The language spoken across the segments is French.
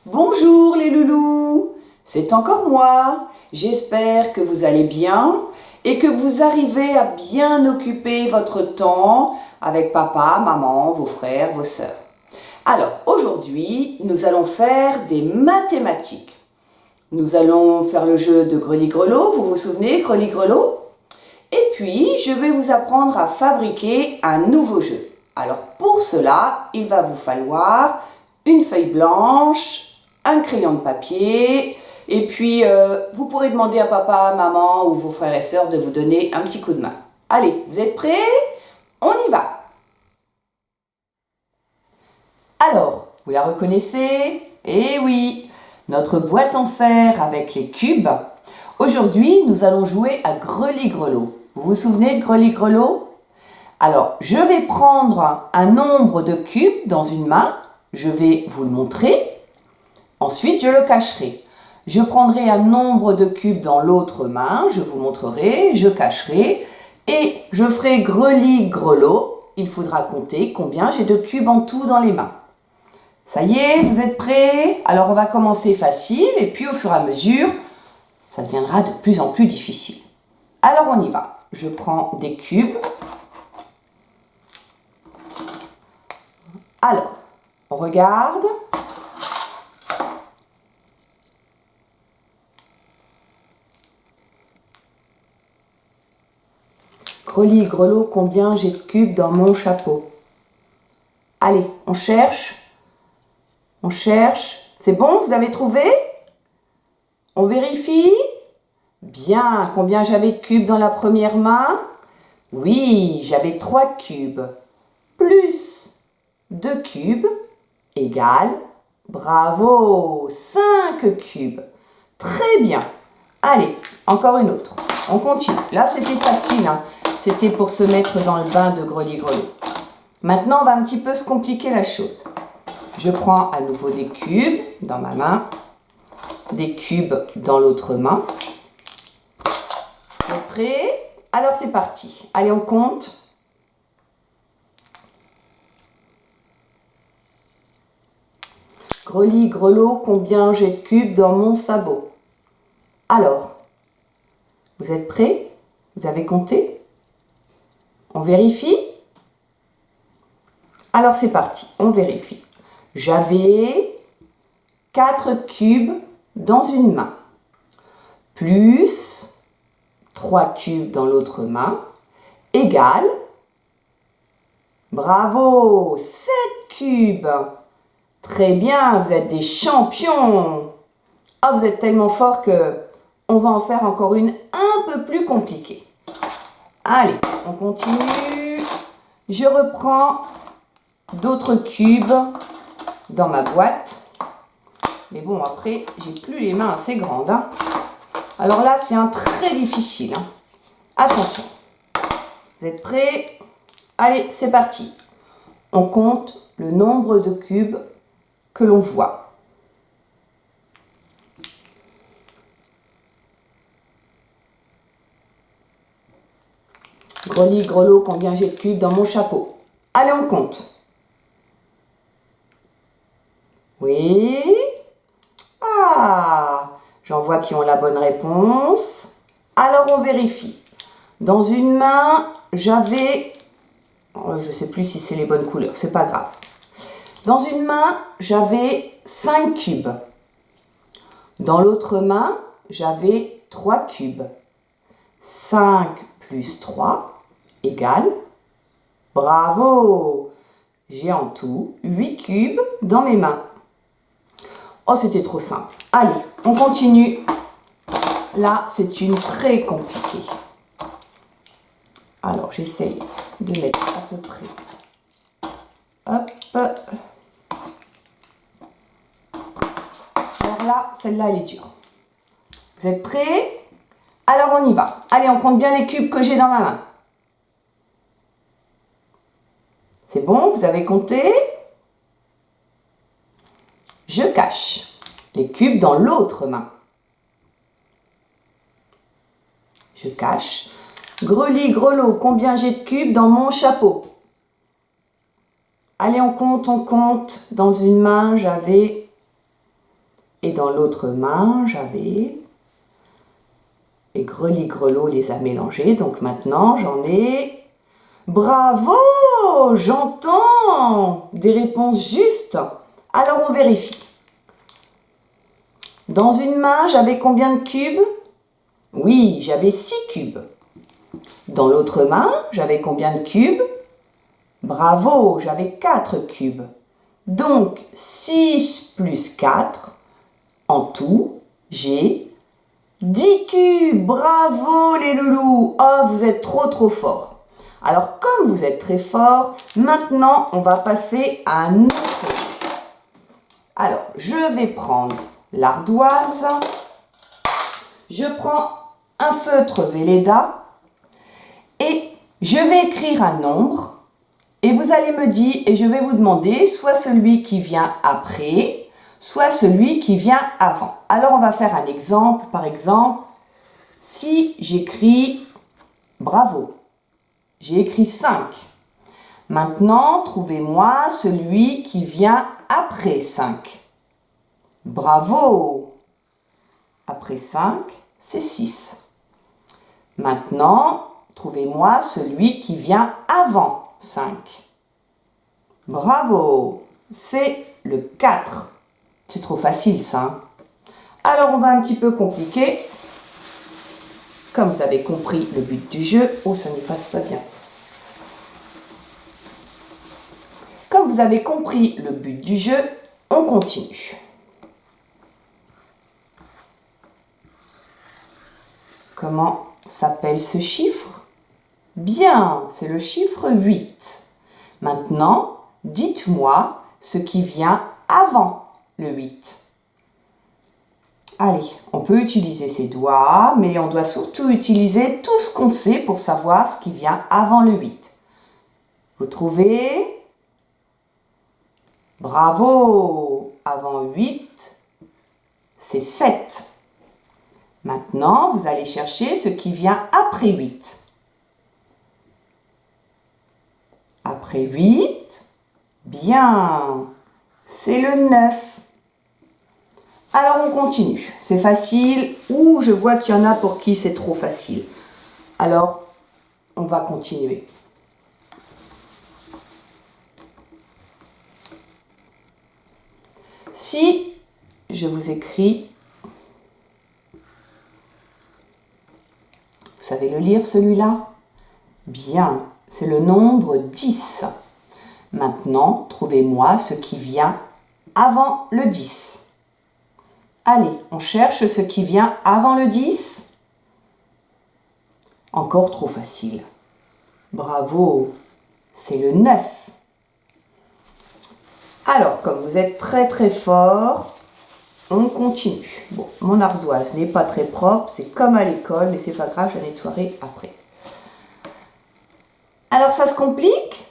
Bonjour les loulous, c'est encore moi. J'espère que vous allez bien et que vous arrivez à bien occuper votre temps avec papa, maman, vos frères, vos sœurs. Alors aujourd'hui, nous allons faire des mathématiques. Nous allons faire le jeu de greli-grelot, vous vous souvenez, greli-grelot? Et puis, je vais vous apprendre à fabriquer un nouveau jeu. Alors pour cela, il va vous falloir une feuille blanche, un crayon de papier, et puis vous pourrez demander à papa, maman ou vos frères et sœurs de vous donner un petit coup de main. Allez, vous êtes prêts? On y va! Alors, vous la reconnaissez? Eh oui, notre boîte en fer avec les cubes. Aujourd'hui, nous allons jouer à greli-grelot. Vous vous souvenez de greli-grelot? Alors, je vais prendre un nombre de cubes dans une main. Je vais vous le montrer. Ensuite, je le cacherai. Je prendrai un nombre de cubes dans l'autre main. Je vous montrerai, je cacherai. Et je ferai greli-grelot. Il faudra compter combien j'ai de cubes en tout dans les mains. Ça y est, vous êtes prêts? Alors, on va commencer facile. Et puis, au fur et à mesure, ça deviendra de plus en plus difficile. Alors, on y va. Je prends des cubes. Alors, on regarde. Greli-grelot, combien j'ai de cubes dans mon chapeau? Allez, on cherche. On cherche. C'est bon, vous avez trouvé? On vérifie? Bien, combien j'avais de cubes dans la première main? Oui, j'avais 3 cubes. Plus 2 cubes égale, bravo, 5 cubes. Très bien. Allez, encore une autre. On continue. Là, c'était facile, hein. C'était pour se mettre dans le bain de greli-grelot. Maintenant, on va un petit peu se compliquer la chose. Je prends à nouveau des cubes dans ma main, des cubes dans l'autre main. Vous êtes prêts? Alors, c'est parti. Allez, on compte. Greli-grelot, combien j'ai de cubes dans mon sabot? Alors, vous êtes prêts? Vous avez compté? On vérifie? Alors c'est parti, on vérifie. J'avais 4 cubes dans une main, plus 3 cubes dans l'autre main, égale, bravo, 7 cubes. Très bien, vous êtes des champions. Ah, vous êtes tellement forts que on va en faire encore une un peu plus compliquée. Allez, on continue. Je reprends d'autres cubes dans ma boîte. Mais bon, après, j'ai plus les mains assez grandes, hein. Alors là, c'est un très difficile, hein. Attention. Vous êtes prêts? Allez, c'est parti. On compte le nombre de cubes que l'on voit. Greli-grelot, combien j'ai de cubes dans mon chapeau? Allez, on compte. Oui. Ah, j'en vois qui ont la bonne réponse. Alors, on vérifie. Dans une main, j'avais... je ne sais plus si c'est les bonnes couleurs, c'est pas grave. Dans une main, j'avais 5 cubes. Dans l'autre main, j'avais 3 cubes. 5 plus 3 égale, bravo, j'ai en tout 8 cubes dans mes mains. Oh, c'était trop simple. Allez, on continue. Là, c'est une très compliquée. Alors, j'essaye de mettre à peu près. Hop. Alors là, celle-là, elle est dure. Vous êtes prêts? Alors, on y va. Allez, on compte bien les cubes que j'ai dans ma main. C'est bon, vous avez compté? Je cache les cubes dans l'autre main. Je cache. Greli-grelot, combien j'ai de cubes dans mon chapeau? Allez, on compte. Dans une main, j'avais Et dans l'autre main, j'avais... Et Greli-Grelot les a mélangés. Donc maintenant, j'en ai... Bravo! J'entends des réponses justes. Alors, on vérifie. Dans une main, j'avais combien de cubes? Oui, j'avais 6 cubes. Dans l'autre main, j'avais combien de cubes? Bravo, j'avais 4 cubes. Donc, 6 plus 4, en tout, j'ai 10 cubes. Bravo les loulous. Oh, vous êtes trop forts. Alors, comme vous êtes très forts, maintenant, on va passer à un autre jeu. Alors, je vais prendre l'ardoise. Je prends un feutre Velleda et je vais écrire un nombre. Et vous allez me dire, et je vais vous demander, soit celui qui vient après, soit celui qui vient avant. Alors, on va faire un exemple. Par exemple, si j'écris bravo, j'ai écrit 5. Maintenant, trouvez-moi celui qui vient après 5. Bravo! Après 5, c'est 6. Maintenant, trouvez-moi celui qui vient avant 5. Bravo! C'est le 4. C'est trop facile ça. Hein? Alors on va un petit peu compliquer. Comme vous avez compris le but du jeu. Oh, ça n'efface pas bien. Comme vous avez compris le but du jeu, on continue. Comment s'appelle ce chiffre? Bien, c'est le chiffre 8. Maintenant, dites-moi ce qui vient avant le 8. Allez, on peut utiliser ses doigts, mais on doit surtout utiliser tout ce qu'on sait pour savoir ce qui vient avant le 8. Vous trouvez? Bravo! Avant 8, c'est 7. Maintenant, vous allez chercher ce qui vient après 8. Après 8, bien, c'est le 9. Alors, on continue. C'est facile ou je vois qu'il y en a pour qui c'est trop facile. Alors, on va continuer. Si je vous écris, vous savez le lire celui-là? Bien, c'est le nombre 10. Maintenant, trouvez-moi ce qui vient avant le 10. Allez, on cherche ce qui vient avant le 10. Encore trop facile. Bravo, c'est le 9. Alors, comme vous êtes très fort, on continue. Bon, mon ardoise n'est pas très propre, c'est comme à l'école, mais c'est pas grave, je la nettoierai après. Alors, ça se complique.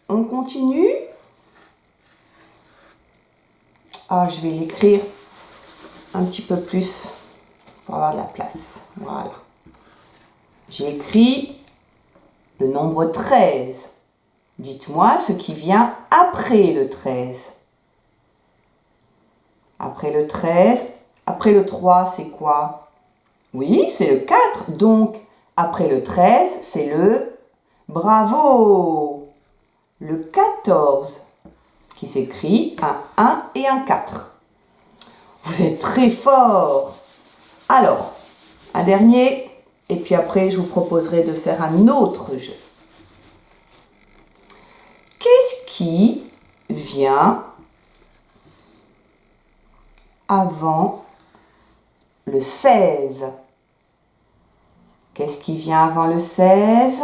On continue. Ah, je vais l'écrire un petit peu plus pour avoir de la place. Voilà. J'ai écrit le nombre 13. Dites-moi ce qui vient après le 13. Après le 13, après le 3, c'est quoi? Oui, c'est le 4. Donc, après le 13, c'est le... Bravo! Le 14, qui s'écrit un 1 et un 4. Vous êtes très fort! Alors, un dernier, et puis après, je vous proposerai de faire un autre jeu. Qu'est-ce qui vient avant le 16? Qu'est-ce qui vient avant le 16?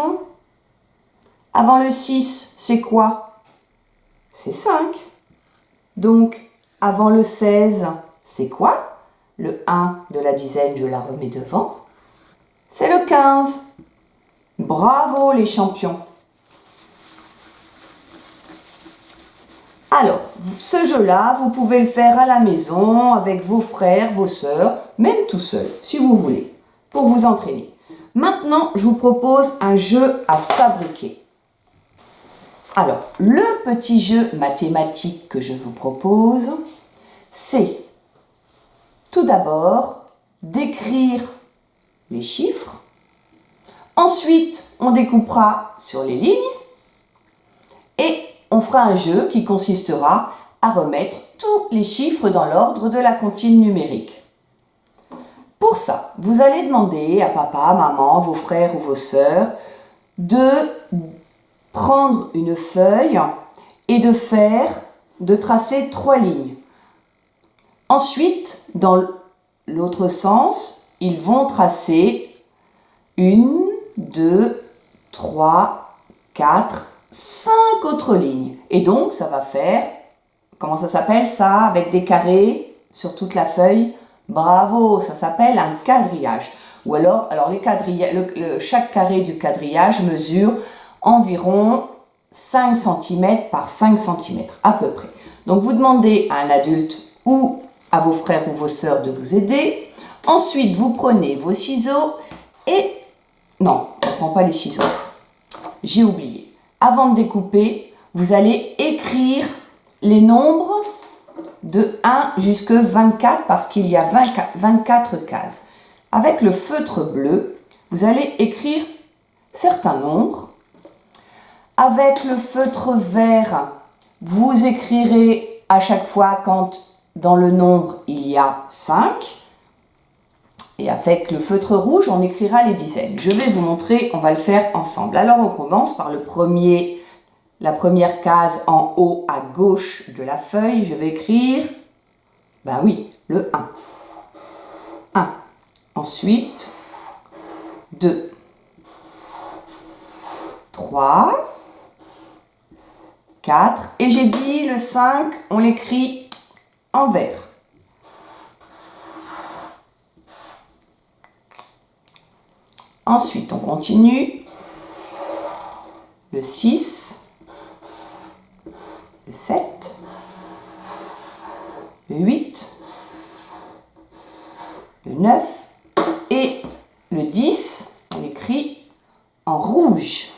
Avant le 6, c'est quoi? C'est 5. Donc, avant le 16, c'est quoi? Le 1 de la dizaine, je la remets devant. C'est le 15. Bravo les champions! Alors, ce jeu-là, vous pouvez le faire à la maison, avec vos frères, vos sœurs, même tout seul, si vous voulez, pour vous entraîner. Maintenant, je vous propose un jeu à fabriquer. Alors, le petit jeu mathématique que je vous propose, c'est tout d'abord d'écrire les chiffres. Ensuite, on découpera sur les lignes et on fera un jeu qui consistera à remettre tous les chiffres dans l'ordre de la comptine numérique. Pour ça, vous allez demander à papa, maman, vos frères ou vos sœurs de prendre une feuille et de tracer 3 lignes. Ensuite, dans l'autre sens, ils vont tracer 1, 2, 3, 4, 5 autres lignes. Et donc, ça va faire, comment ça s'appelle ça, avec des carrés sur toute la feuille? Bravo, ça s'appelle un quadrillage. Ou alors chaque carré du quadrillage mesure environ 5 cm par 5 cm, à peu près. Donc, vous demandez à un adulte ou à vos frères ou vos sœurs de vous aider. Ensuite, vous prenez vos ciseaux et... Non, on ne prend pas les ciseaux. J'ai oublié. Avant de découper, vous allez écrire les nombres de 1 jusqu'à 24 parce qu'il y a 24 cases. Avec le feutre bleu, vous allez écrire certains nombres. Avec le feutre vert, vous écrirez à chaque fois quand dans le nombre il y a 5. Et avec le feutre rouge, on écrira les dizaines. Je vais vous montrer, on va le faire ensemble. Alors on commence par la première case en haut à gauche de la feuille. Je vais écrire, ben oui, le 1. 1. Ensuite, 2. 3. 4. Et j'ai dit le 5, on l'écrit en vert. Ensuite, on continue. Le 6, le 7, le 8, le 9 et le 10, on l'écrit en rouge.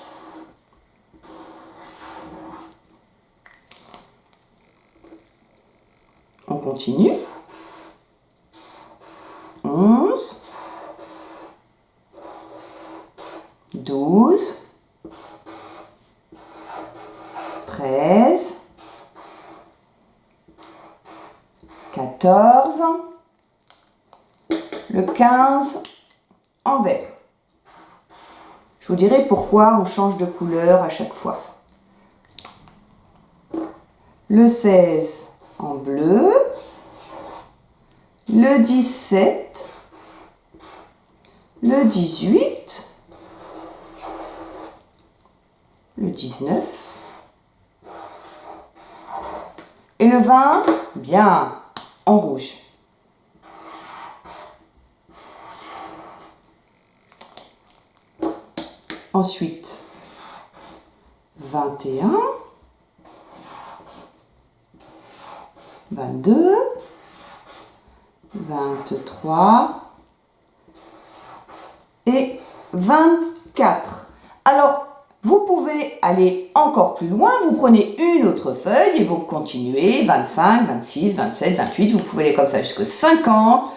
On continue. 11, 12, 13, 14, le 15 en vert. Je vous dirai pourquoi on change de couleur à chaque fois. Le 16 en bleu, le 17, le 18, le 19 et le 20, bien, en rouge. Ensuite, 21, 22, 23 et 24. Alors, vous pouvez aller encore plus loin, vous prenez une autre feuille et vous continuez, 25, 26, 27, 28, vous pouvez aller comme ça jusqu'à 50,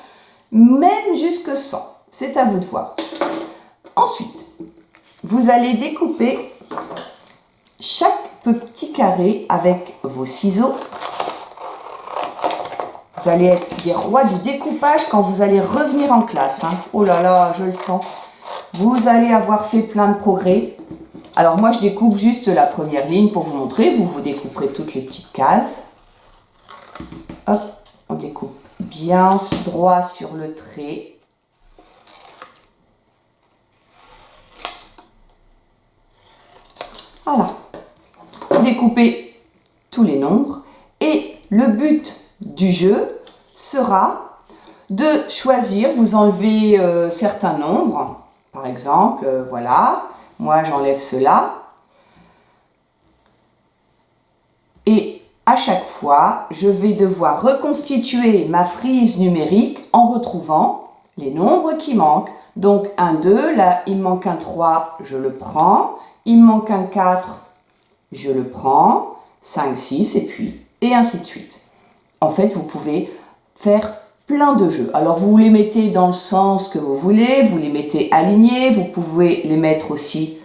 même jusqu'à 100. C'est à vous de voir. Ensuite, vous allez découper chaque petit carré avec vos ciseaux. Vous allez être des rois du découpage quand vous allez revenir en classe. Hein. Oh là là, je le sens. Vous allez avoir fait plein de progrès. Alors moi, je découpe juste la première ligne pour vous montrer. Vous découperez toutes les petites cases. Hop, on découpe bien droit sur le trait. Voilà. Vous découpez tous les nombres. Et le but du jeu sera de choisir, vous enlevez certains nombres. Par exemple, voilà. Moi, j'enlève cela. Et à chaque fois, je vais devoir reconstituer ma frise numérique en retrouvant les nombres qui manquent. Donc, 1, 2, là, il me manque un 3, je le prends. Il me manque un 4, je le prends. 5, 6, et ainsi de suite. En fait, vous pouvez faire plein de jeux. Alors vous les mettez dans le sens que vous voulez, vous les mettez alignés, vous pouvez les mettre aussi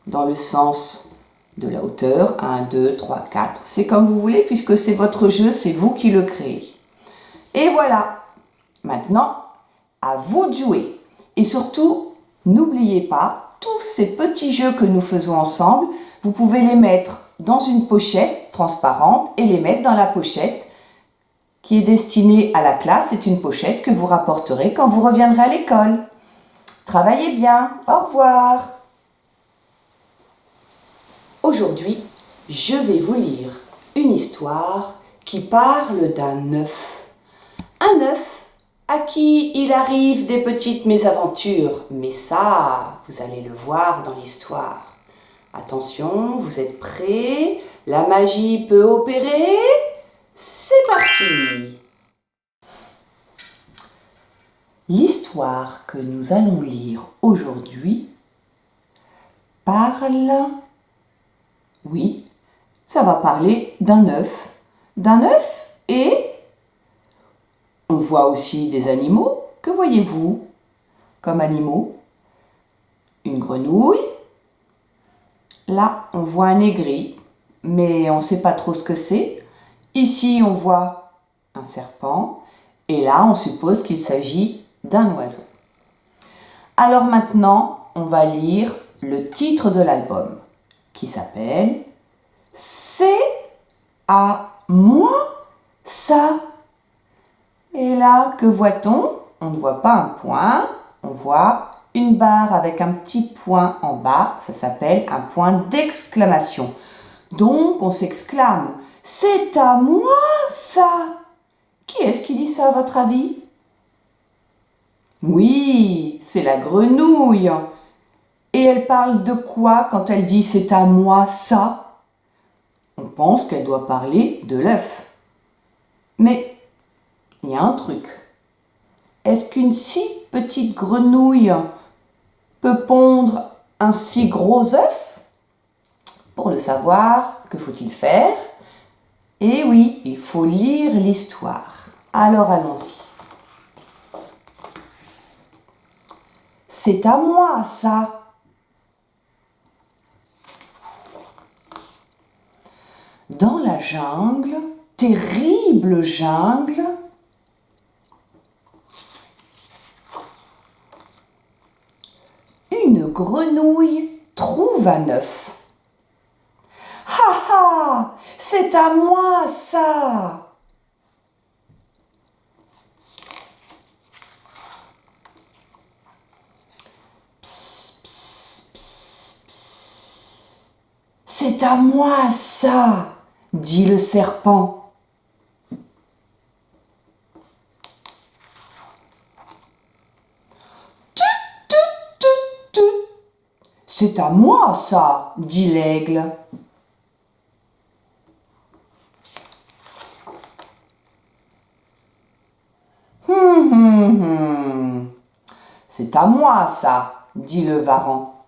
dans le sens de la hauteur, 1, 2, 3, 4. C'est comme vous voulez puisque c'est votre jeu, c'est vous qui le créez. Et voilà, maintenant, à vous de jouer. Et surtout, n'oubliez pas, tous ces petits jeux que nous faisons ensemble, vous pouvez les mettre dans une pochette transparente et les mettre dans la pochette qui est destinée à la classe. C'est une pochette que vous rapporterez quand vous reviendrez à l'école. Travaillez bien. Au revoir. Aujourd'hui, je vais vous lire une histoire qui parle d'un œuf. Un œuf à qui il arrive des petites mésaventures. Mais ça, vous allez le voir dans l'histoire. Attention, vous êtes prêts? La magie peut opérer? C'est parti! L'histoire que nous allons lire aujourd'hui parle, oui, ça va parler d'un œuf. D'un œuf et on voit aussi des animaux. Que voyez-vous comme animaux? Une grenouille. Là, on voit un aigri, mais on ne sait pas trop ce que c'est. Ici, on voit un serpent. Et là, on suppose qu'il s'agit d'un oiseau. Alors maintenant, on va lire le titre de l'album, qui s'appelle « C'est à moi ça ». Et là, que voit-on? On ne voit pas un point, on voit une barre avec un petit point en bas, ça s'appelle un point d'exclamation. Donc, on s'exclame « C'est à moi ça ». Qui est-ce qui dit ça à votre avis? Oui, c'est la grenouille. Et elle parle de quoi quand elle dit « c'est à moi ça » On pense qu'elle doit parler de l'œuf. Mais il y a un truc. Est-ce qu'une si petite grenouille peut pondre un si gros œuf? Pour le savoir, que faut-il faire? Eh oui, il faut lire l'histoire. Alors allons-y. C'est à moi ça. Dans la jungle, terrible jungle, une grenouille trouve un œuf. Ha ha, c'est à moi ça. Psst, psst, psst, psst. C'est à moi ça, dit le serpent. Tut, tut, tut, tut. C'est à moi ça, dit l'aigle. C'est à moi ça, dit le varan.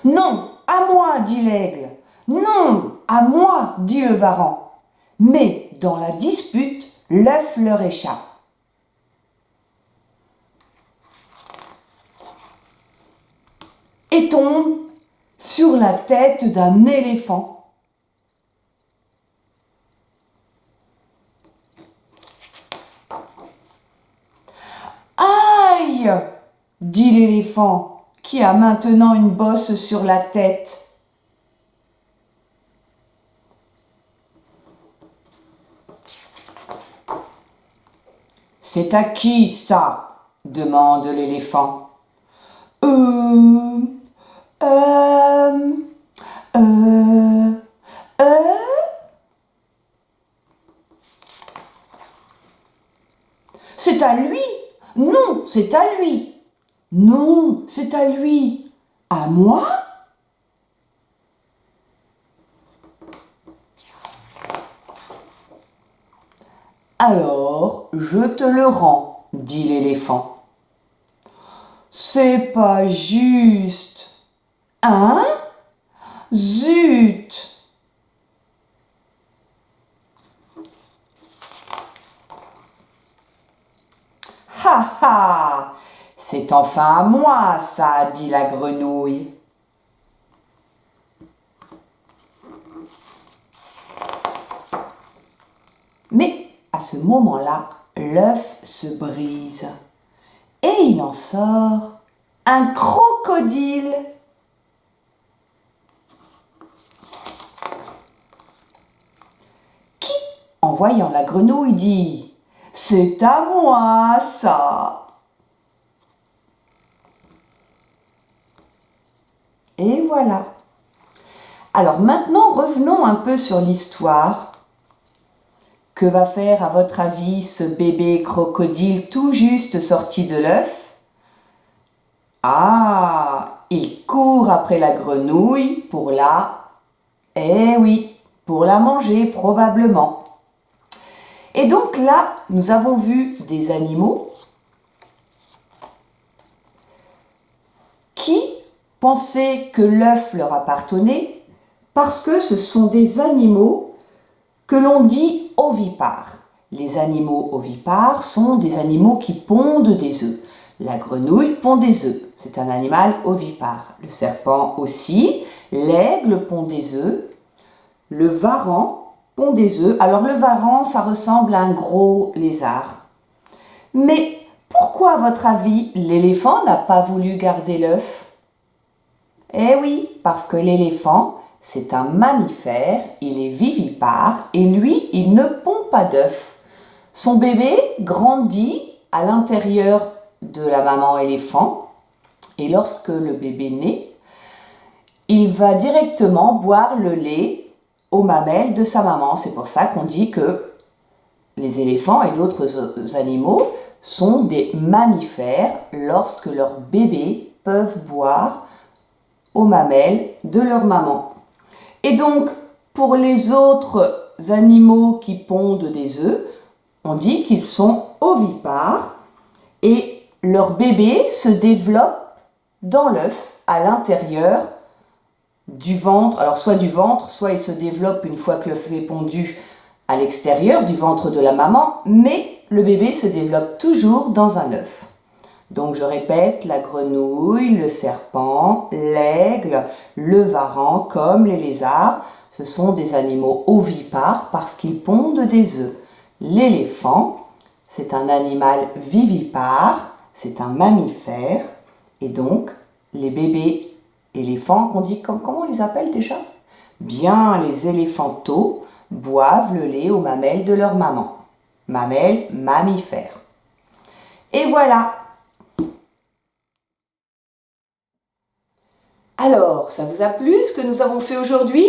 Non, à moi, dit l'aigle. Non, à moi, dit le varan. Mais dans la dispute, l'œuf leur échappe. Et tombe sur la tête d'un éléphant. Aïe, dit l'éléphant, qui a maintenant une bosse sur la tête. C'est à qui ça? Demande l'éléphant. C'est à lui. Non, c'est à lui. Non, c'est à lui. À moi? Alors, je te le rends, dit l'éléphant. C'est pas juste. Hein? Zut! enfin à moi, ça, dit la grenouille. Mais à ce moment-là, l'œuf se brise et il en sort un crocodile. Qui, en voyant la grenouille, dit « C'est à moi, ça !» Et voilà. Alors maintenant, revenons un peu sur l'histoire. Que va faire, à votre avis, ce bébé crocodile tout juste sorti de l'œuf? Ah, il court après la grenouille pour eh oui, pour la manger probablement. Et donc là, nous avons vu des animaux qui pensaient que l'œuf leur appartenait parce que ce sont des animaux que l'on dit ovipares. Les animaux ovipares sont des animaux qui pondent des œufs. La grenouille pond des œufs, c'est un animal ovipare. Le serpent aussi, l'aigle pond des œufs, le varan pond des œufs. Alors le varan, ça ressemble à un gros lézard. Mais pourquoi, à votre avis, l'éléphant n'a pas voulu garder l'œuf? Eh oui, parce que l'éléphant, c'est un mammifère, il est vivipare et lui, il ne pond pas d'œufs. Son bébé grandit à l'intérieur de la maman éléphant et lorsque le bébé naît, il va directement boire le lait aux mamelles de sa maman. C'est pour ça qu'on dit que les éléphants et d'autres animaux sont des mammifères lorsque leurs bébés peuvent boire aux mamelles de leur maman. Et donc, pour les autres animaux qui pondent des œufs, on dit qu'ils sont ovipares et leur bébé se développe dans l'œuf à l'intérieur du ventre. Alors, soit du ventre, soit il se développe une fois que l'œuf est pondu à l'extérieur du ventre de la maman, mais le bébé se développe toujours dans un œuf. Donc, je répète, la grenouille, le serpent, l'aigle, le varan, comme les lézards, ce sont des animaux ovipares parce qu'ils pondent des œufs. L'éléphant, c'est un animal vivipare, c'est un mammifère, et donc les bébés éléphants, qu'on dit, comment on les appelle déjà? Bien, les éléphantaux boivent le lait aux mamelles de leur maman. Mamelles, mammifères. Et voilà. Alors, ça vous a plu ce que nous avons fait aujourd'hui?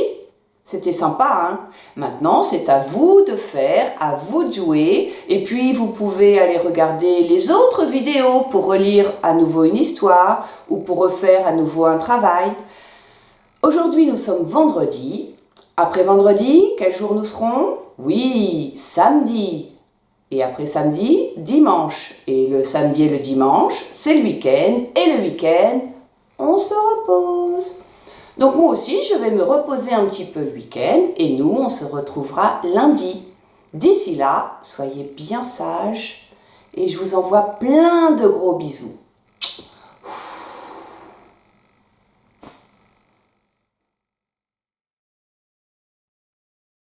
C'était sympa, hein? Maintenant, c'est à vous de faire, à vous de jouer. Et puis, vous pouvez aller regarder les autres vidéos pour relire à nouveau une histoire ou pour refaire à nouveau un travail. Aujourd'hui, nous sommes vendredi. Après vendredi, quel jour nous serons? Oui, samedi. Et après samedi, dimanche. Et le samedi et le dimanche, c'est le week-end. Et le week-end, on se repose. Donc moi aussi, je vais me reposer un petit peu le week-end et nous, on se retrouvera lundi. D'ici là, soyez bien sages et je vous envoie plein de gros bisous.